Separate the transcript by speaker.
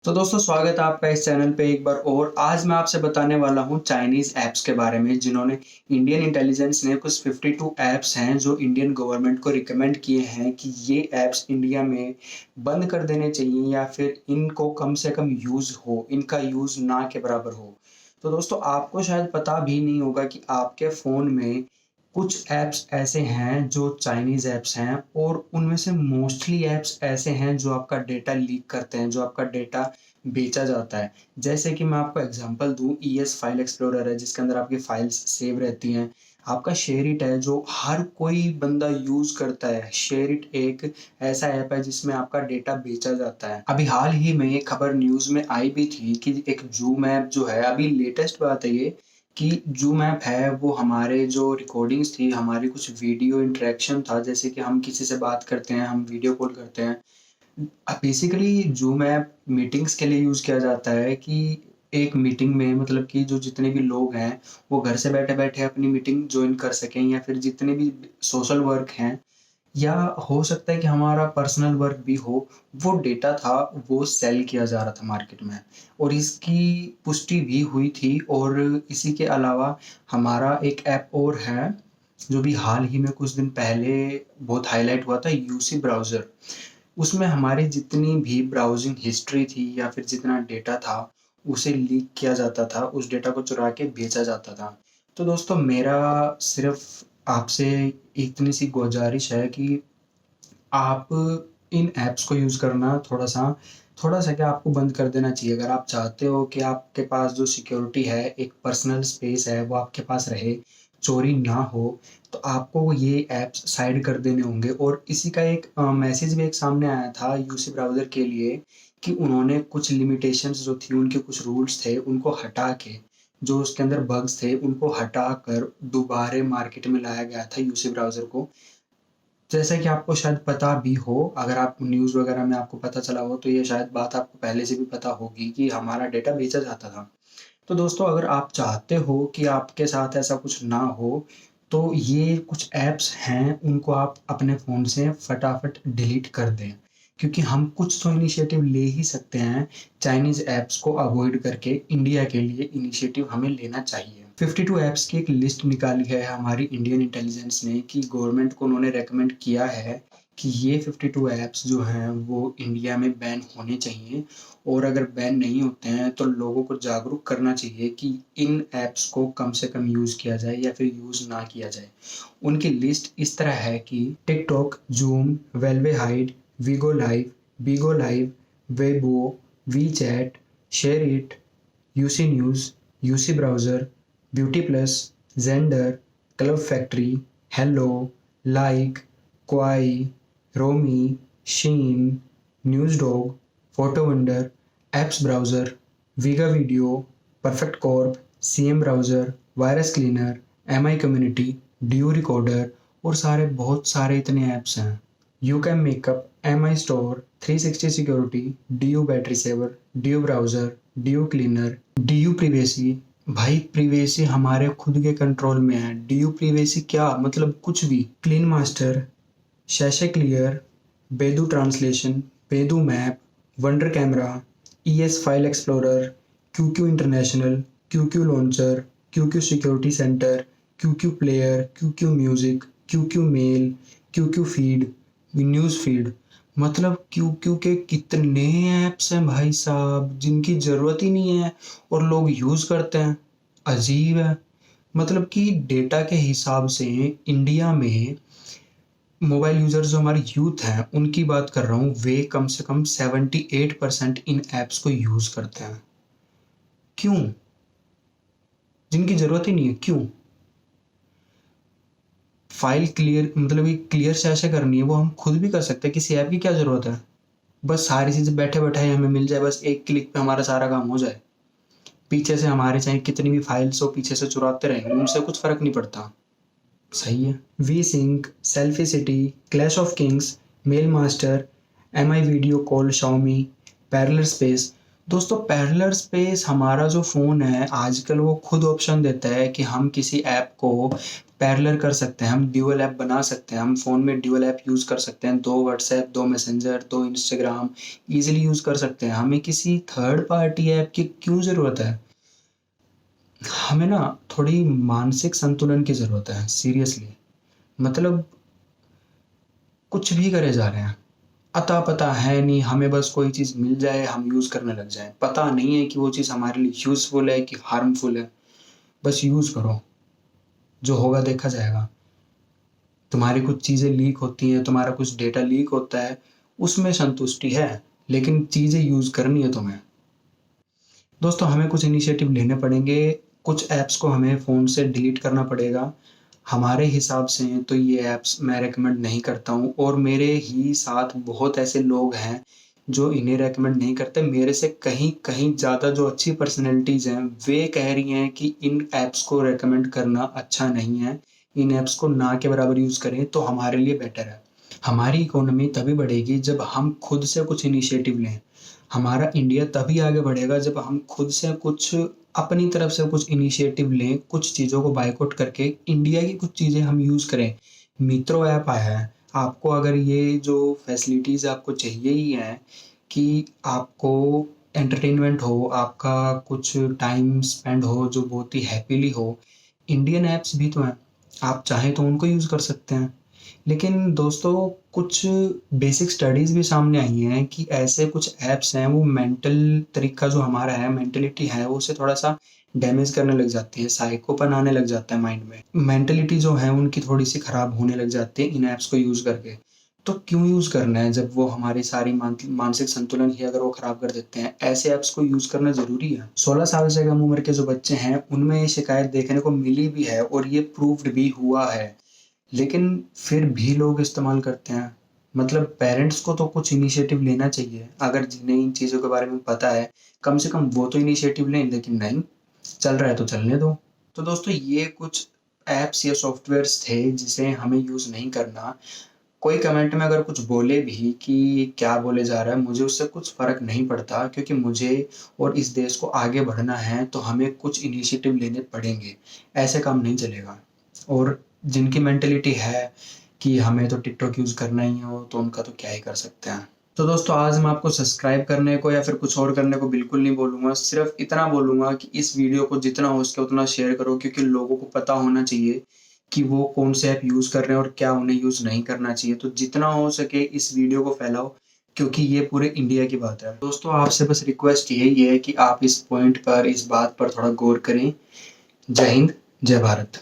Speaker 1: तो दोस्तों स्वागत है आपका इस चैनल पे एक बार और। आज मैं आपसे बताने वाला हूँ चाइनीज़ ऐप्स के बारे में, जिन्होंने इंडियन इंटेलिजेंस ने कुछ 52 ऐप्स हैं जो इंडियन गवर्नमेंट को रिकमेंड किए हैं कि ये ऐप्स इंडिया में बंद कर देने चाहिए या फिर इनको कम से कम यूज़ हो, इनका यूज़ ना के बराबर हो। तो दोस्तों आपको शायद पता भी नहीं होगा कि आपके फ़ोन में कुछ ऐप्स ऐसे हैं जो चाइनीज़ ऐप्स हैं और उनमें से मोस्टली ऐप्स ऐसे हैं जो आपका डेटा लीक करते हैं, जो आपका डेटा बेचा जाता है। जैसे कि मैं आपको एग्ज़ाम्पल दूँ, ईएस फाइल एक्सप्लोरर है जिसके अंदर आपकी फाइल्स सेव रहती हैं। आपका शेयरिट है जो हर कोई बंदा यूज़ करता है। शेयरिट एक ऐसा ऐप है जिसमें आपका डेटा बेचा जाता है। अभी हाल ही में ये खबर न्यूज़ में आई भी थी कि एक ज़ूम ऐप जो है, अभी लेटेस्ट बात है ये, कि ज़ूम ऐप है वो हमारे जो रिकॉर्डिंग्स थी, हमारी कुछ वीडियो इंटरेक्शन था, जैसे कि हम किसी से बात करते हैं, हम वीडियो कॉल करते हैं। बेसिकली ज़ूम ऐप मीटिंग्स के लिए यूज़ किया जाता है कि एक मीटिंग में मतलब कि जो जितने भी लोग हैं, वो घर से बैठे-बैठे अपनी मीटिंग जॉइन कर सकें, या फिर जितने भी सोशल वर्क हैं या हो सकता है कि हमारा पर्सनल वर्क भी हो, वो डेटा था वो सेल किया जा रहा था मार्केट में। और इसकी पुष्टि भी हुई थी। और इसी के अलावा हमारा एक ऐप और है, जो भी हाल ही में कुछ दिन पहले बहुत हाइलाइट हुआ था, यूसी ब्राउज़र। उसमें हमारी जितनी भी ब्राउज़िंग हिस्ट्री थी या फिर जितना डेटा था, उसे लीक किया जाता था, उस डेटा को चुरा के बेचा जाता था। तो दोस्तों मेरा सिर्फ़ आपसे इतनी सी गुज़ारिश है कि आप इन ऐप्स को यूज़ करना थोड़ा-सा क्या आपको बंद कर देना चाहिए। अगर आप चाहते हो कि आपके पास जो सिक्योरिटी है, एक पर्सनल स्पेस है, वो आपके पास रहे, चोरी ना हो, तो आपको ये ऐप्स साइड कर देने होंगे। और इसी का एक मैसेज भी एक सामने आया था यूसी ब्राउज़र के लिए कि उन्होंने कुछ लिमिटेशंस जो थी, उनके कुछ रूल्स थे, उनको हटा के, जो उसके अंदर बग्स थे, उनको हटाकर दोबारा मार्केट में लाया गया था यूसी ब्राउज़र को। जैसा कि आपको शायद पता भी हो, अगर आप न्यूज़ वगैरह में आपको पता चला हो, तो ये शायद बात आपको पहले से भी पता होगी कि हमारा डेटा बेचा जाता था। तो दोस्तों अगर आप चाहते हो कि आपके साथ ऐसा कुछ ना हो, तो ये कुछ ऐप्स हैं, उनको आप अपने फ़ोन से फटाफट डिलीट कर दें। क्योंकि हम कुछ तो इनिशिएटिव ले ही सकते हैं, चाइनीज़ ऐप्स को अवॉइड करके इंडिया के लिए इनिशिएटिव हमें लेना चाहिए। 52 ऐप्स की एक लिस्ट निकाली है हमारी इंडियन इंटेलिजेंस ने कि गवर्नमेंट को उन्होंने रिकमेंड किया है कि ये 52 ऐप्स जो हैं वो इंडिया में बैन होने चाहिए। और अगर बैन नहीं होते हैं तो लोगों को जागरूक करना चाहिए कि इन ऐप्स को कम से कम यूज़ किया जाए या फिर यूज़ ना किया जाए। उनकी लिस्ट इस तरह है कि TikTok, Zoom, vault hide, Vigo live, Bigo live, Weibo, WeChat, SHAREit, UC News, UC Browser, beauty plus, Xender, Club Factory, Helo, like, Kwai, रोमी, SHEIN, NewsDog, Photo Wonder, APUS browser, Vigo video, Perfect Corp, CM browser, virus cleaner, Mi community, DU recorder और बहुत सारे इतने apps हैं। You can makeup, Mi store, 360 security, DU battery saver, DU browser, DU cleaner, DU privacy. भाई privacy हमारे खुद के control में है। डीयू प्रिवेसी क्या मतलब, कुछ भी। Clean Master, cache clear, Baidu translation, Baidu map, Wonder Camera, ES File Explorer, QQ International, QQ Launcher, QQ Security Center, QQ Player, QQ Music, QQ Mail, QQ feed, news feed. मतलब QQ के कितने apps हैं भाई साहब, जिनकी ज़रूरत ही नहीं है और लोग यूज़ करते हैं। अजीब है। मतलब कि डेटा के हिसाब से इंडिया में मोबाइल यूज़र्स जो हमारी यूथ हैं, उनकी बात कर रहा हूँ, वे कम से कम 78% इन ऐप्स को यूज़ करते हैं। क्यों? जिनकी ज़रूरत ही नहीं है, क्यों? फाइल क्लियर मतलब कि क्लियर से ऐसे करनी है, वो हम खुद भी कर सकते हैं, किसी ऐप की क्या ज़रूरत है? बस सारी चीज़ें बैठे-बैठाए हमें मिल जाए, बस एक क्लिक पे हमारा सारा काम हो जाए। पीछे से हमारे चाहे कितनी भी फाइल्स हो, पीछे से चुराते रहेंगे, उनसे कुछ फ़र्क नहीं पड़ता। सही है। We sync, selfie city, clash of kings, mail master, M I video call, Xiaomi, parallel space. दोस्तों पैरेलल स्पेस हमारा जो फ़ोन है आजकल वो खुद ऑप्शन देता है कि हम किसी ऐप को पैरेलल कर सकते हैं, हम ड्यूअल ऐप बना सकते हैं, हम फ़ोन में ड्यूअल ऐप यूज़ कर सकते हैं, 2 WhatsApp, 2 messenger, 2 Instagram easily use कर सकते हैं। हमें किसी थर्ड पार्टी ऐप की क्यों ज़रूरत है? हमें ना थोड़ी मानसिक संतुलन की ज़रूरत है, सीरियसली। मतलब कुछ भी करे जा रहे हैं। अता-पता है नहीं, हमें बस कोई चीज़ मिल जाए, हम यूज़ करने लग जाएँ। पता नहीं है कि वो चीज़ हमारे लिए यूज़फुल है कि हार्मफुल है। बस यूज़ करो, जो होगा देखा जाएगा। तुम्हारी कुछ चीज़ें लीक होती हैं, तुम्हारा कुछ डेटा लीक होता है, उसमें संतुष्टि है, लेकिन चीज़ें यूज़ करनी है तुम्हें। दोस्तों, हमें कुछ इनिशिएटिव लेने पड़ेंगे, कुछ ऐप्स को हमें फ़ोन से डिलीट करना पड़ेगा। हमारे हिसाब से तो ये ऐप्स मैं रिकमेंड नहीं करता हूँ और मेरे ही साथ बहुत ऐसे लोग हैं, जो इन्हें रिकमेंड नहीं करते। मेरे से कहीं ज़्यादा जो अच्छी पर्सनैलिटीज़ हैं, वे कह रही हैं कि इन ऐप्स को रिकमेंड करना अच्छा नहीं है। इन ऐप्स को ना के बराबर यूज़ करें तो हमारे लिए बेटर है। हमारी इकोनॉमी तभी बढ़ेगी जब हम खुद से कुछ इनिशिएटिव लें। हमारा इंडिया तभी आगे बढ़ेगा जब हम खुद से कुछ अपनी तरफ से कुछ इनिशिएटिव लें, कुछ चीज़ों को बायकॉट करके इंडिया की कुछ चीज़ें हम यूज़ करें। मित्रो ऐप आया है, आपको अगर ये जो फैसिलिटीज़ आपको चाहिए ही हैं कि आपको एंटरटेनमेंट हो, आपका कुछ टाइम स्पेंड हो जो बहुत ही हैपीली हो, इंडियन ऐप्स भी तो हैं। आप चाहें तो उनको यूज़ कर सकते हैं। लेकिन दोस्तों, कुछ बेसिक स्टडीज़ भी सामने आई हैं कि ऐसे कुछ ऐप्स हैं, वो मेंटल तरीका जो हमारा है, मेंटालिटी है, वो उसे थोड़ा-सा डैमेज करने लग जाती है, साइकोपन आने लग जाता है माइंड में। मेंटालिटी जो है उनकी थोड़ी-सी खराब होने लग जाती है इन ऐप्स को यूज़ करके। तो क्यों यूज़ करना है जब वो हमारी सारी मानसिक संतुलन ही अगर वो खराब कर देते हैं, ऐसे ऐप्स को यूज़ करना ज़रूरी है। 16 साल से कम उम्र के जो बच्चे हैं, उनमें ये शिकायत देखने को मिली भी है और ये प्रूव्ड भी हुआ है। लेकिन फिर भी लोग इस्तेमाल करते हैं। मतलब पेरेंट्स को तो कुछ इनिशिएटिव लेना चाहिए। अगर जिन्हें इन चीज़ों के बारे में पता है, कम से कम वो तो इनिशिएटिव लें, लेकिन नहीं, चल रहा है तो चलने दो। तो दोस्तों, ये कुछ ऐप्स या सॉफ्टवेयर्स थे जिसे हमें यूज़ नहीं करना। कोई कमेंट में अगर कुछ बोले भी कि क्या बोले जा रहा है, मुझे उससे कुछ फ़र्क नहीं पड़ता, क्योंकि मुझे और इस देश को आगे बढ़ना है तो हमें कुछ इनिशिएटिव लेने पड़ेंगे। ऐसे काम नहीं चलेगा। और जिनकी मेंटालिटी है कि हमें तो टिकटॉक यूज़ करना ही हो, तो उनका तो क्या ही कर सकते हैं। तो दोस्तों, आज मैं आपको सब्सक्राइब करने को या फिर कुछ और करने को बिल्कुल नहीं बोलूँगा। सिर्फ़ इतना बोलूँगा कि इस वीडियो को जितना हो सके उतना शेयर करो, क्योंकि लोगों को पता होना चाहिए कि वो कौन से ऐप यूज़ कर रहे हैं और क्या उन्हें यूज़ नहीं करना चाहिए। तो जितना हो सके इस वीडियो को फैलाओ, क्योंकि ये पूरे इंडिया की बात है। दोस्तों, आपसे बस रिक्वेस्ट यही है कि आप इस पॉइंट पर, इस बात पर थोड़ा गौर करें। जय हिंद, जय भारत।